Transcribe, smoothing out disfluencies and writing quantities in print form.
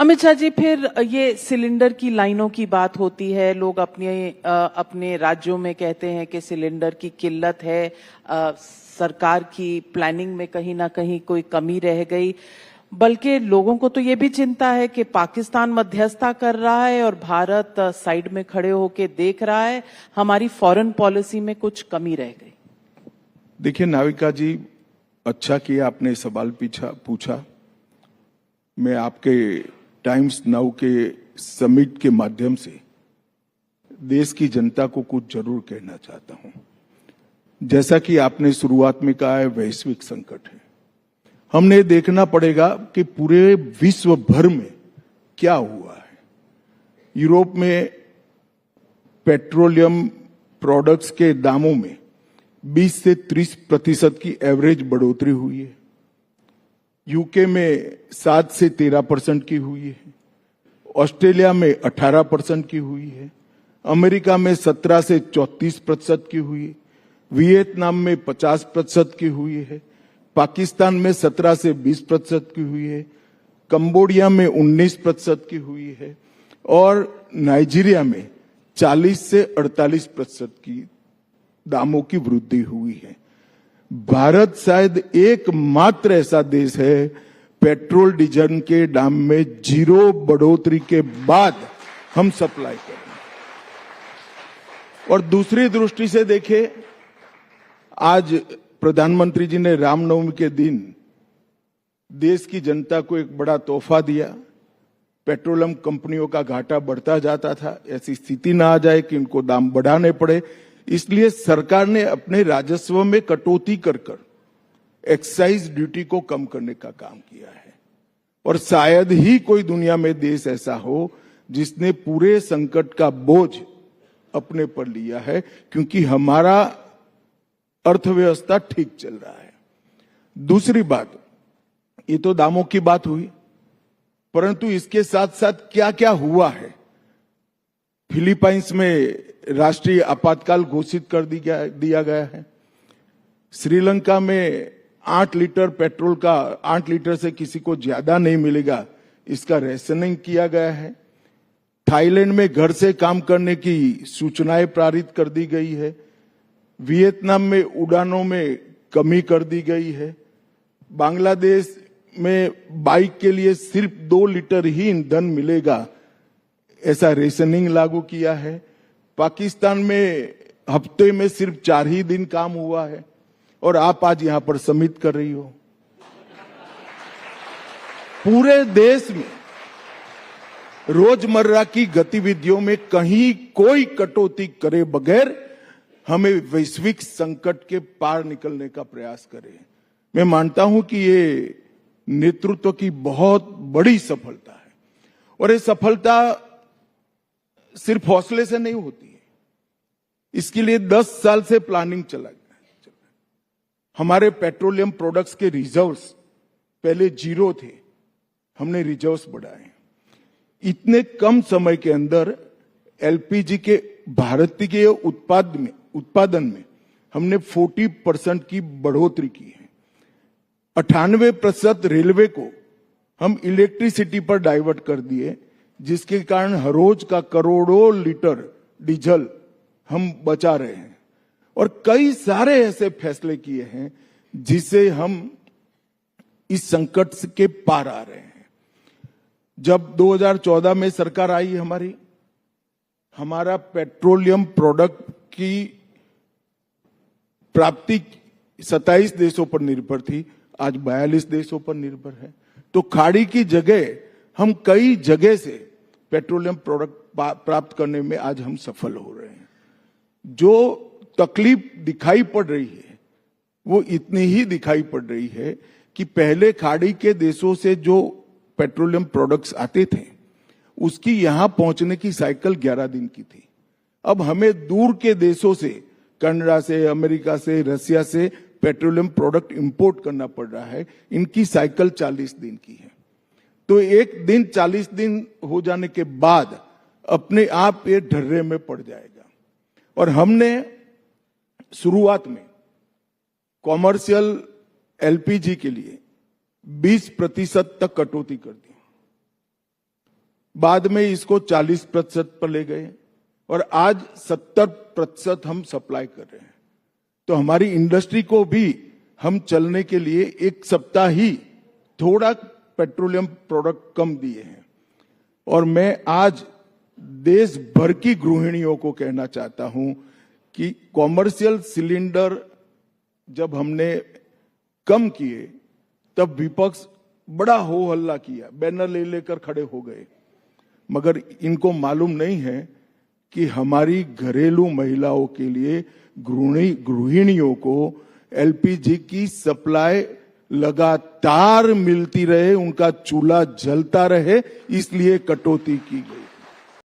अमित शाह जी, फिर ये सिलेंडर की लाइनों की बात होती है, लोग अपने राज्यों में कहते हैं कि सिलेंडर की किल्लत है, सरकार की प्लानिंग में कहीं ना कहीं कोई कमी रह गई। बल्कि लोगों को तो ये भी चिंता है कि पाकिस्तान मध्यस्थता कर रहा है और भारत साइड में खड़े होकर देख रहा है, हमारी फॉरेन पॉलिसी में कुछ कमी रह गई। देखिए नाविका जी, अच्छा किया आपने सवाल पूछा। मैं आपके टाइम्स नाउ के समिट के माध्यम से देश की जनता को कुछ जरूर कहना चाहता हूं। जैसा कि आपने शुरुआत में कहा है, वैश्विक संकट है। हमने देखना पड़ेगा कि पूरे विश्व भर में क्या हुआ है। यूरोप में पेट्रोलियम प्रोडक्ट्स के दामों में 20 से 30% की एवरेज बढ़ोतरी हुई है। यूके में 7 से 13% की हुई है। ऑस्ट्रेलिया में 18% की हुई है। अमेरिका में 17 से 34% की हुई है। वियतनाम में 50% की हुई है। पाकिस्तान में 17 से 20% की हुई है। कंबोडिया में 19% की हुई है और नाइजीरिया में 40 से 48% की दामों की वृद्धि हुई है। भारत शायद एकमात्र ऐसा देश है पेट्रोल डीजल के दाम में 0 बढ़ोतरी के बाद हम सप्लाई कर रहे हैं। और दूसरी दृष्टि से देखें, आज प्रधानमंत्री जी ने रामनवमी के दिन देश की जनता को एक बड़ा तोहफा दिया। पेट्रोलियम कंपनियों का घाटा बढ़ता जाता था, ऐसी स्थिति ना आ जाए कि इनको दाम बढ़ाने पड़े, इसलिए सरकार ने अपने राजस्व में कटौती कर एक्साइज ड्यूटी को कम करने का काम किया है। और शायद ही कोई दुनिया में देश ऐसा हो जिसने पूरे संकट का बोझ अपने पर लिया है, क्योंकि हमारा अर्थव्यवस्था ठीक चल रहा है। दूसरी बात, ये तो दामों की बात हुई, परंतु इसके साथ साथ क्या क्या हुआ है। फिलीपाइंस में राष्ट्रीय आपातकाल घोषित कर दिया गया है। श्रीलंका में 8 लीटर पेट्रोल का 8 लीटर से किसी को ज्यादा नहीं मिलेगा, इसका रेशनिंग किया गया है। थाईलैंड में घर से काम करने की सूचनाएं पारित कर दी गई है। वियतनाम में उड़ानों में कमी कर दी गई है। बांग्लादेश में बाइक के लिए सिर्फ 2 लीटर ही ईंधन मिलेगा, ऐसा रेशनिंग लागू किया है। पाकिस्तान में हफ्ते में सिर्फ 4 ही दिन काम हुआ है और आप आज यहां पर समिट कर रही हो। पूरे देश में रोजमर्रा की गतिविधियों में कहीं कोई कटौती करे बगैर हमें वैश्विक संकट के पार निकलने का प्रयास करें। मैं मानता हूं कि ये नेतृत्व की बहुत बड़ी सफलता है और ये सफलता सिर्फ हौसले से नहीं होती है, इसके लिए 10 साल से प्लानिंग चला गया। हमारे पेट्रोलियम प्रोडक्ट्स के रिजर्व्स पहले 0 थे, हमने रिजर्व्स बढ़ाए। इतने कम समय के अंदर एलपीजी के भारतीय उत्पादन में हमने 40% की बढ़ोतरी की है। 98% रेलवे को हम इलेक्ट्रिसिटी पर डाइवर्ट कर दिए, जिसके कारण हर रोज का करोड़ों लीटर डीजल हम बचा रहे हैं। और कई सारे ऐसे फैसले किए हैं जिससे हम इस संकट के पार आ रहे हैं। जब 2014 में सरकार आई हमारा पेट्रोलियम प्रोडक्ट की प्राप्ति 27 देशों पर निर्भर थी, आज 42 देशों पर निर्भर है। तो खाड़ी की जगह हम कई जगह से पेट्रोलियम प्रोडक्ट प्राप्त करने में आज हम सफल हो रहे हैं। जो तकलीफ दिखाई पड़ रही है वो इतनी ही दिखाई पड़ रही है कि पहले खाड़ी के देशों से जो पेट्रोलियम प्रोडक्ट्स आते थे उसकी यहां पहुंचने की साइकिल 11 दिन की थी। अब हमें दूर के देशों से, कनाडा से, अमेरिका से, रसिया से पेट्रोलियम प्रोडक्ट इंपोर्ट करना पड़ रहा है। इनकी साइकिल 40 दिन की है। तो एक दिन 40 दिन हो जाने के बाद अपने आप ये ढर्रे में पड़ जाएगा। और हमने शुरुआत में कॉमर्शियल एलपीजी के लिए 20% तक कटौती कर दी। बाद में इसको 40% पर ले गए और आज 70% हम सप्लाई कर रहे हैं। तो हमारी इंडस्ट्री को भी हम चलने के लिए एक सप्ताह ही थोड़ा पेट्रोलियम प्रोडक्ट कम दिए हैं। और मैं आज देश भर की गृहिणियों को कहना चाहता हूं कि कॉमर्शियल सिलेंडर जब हमने कम किए तब विपक्ष बड़ा हो हल्ला किया, बैनर ले लेकर खड़े हो गए, मगर इनको मालूम नहीं है कि हमारी घरेलू महिलाओं के लिए गृहिणियों को एलपीजी की सप्लाई लगातार मिलती रहे, उनका चूल्हा जलता रहे, इसलिए कटौती की गई।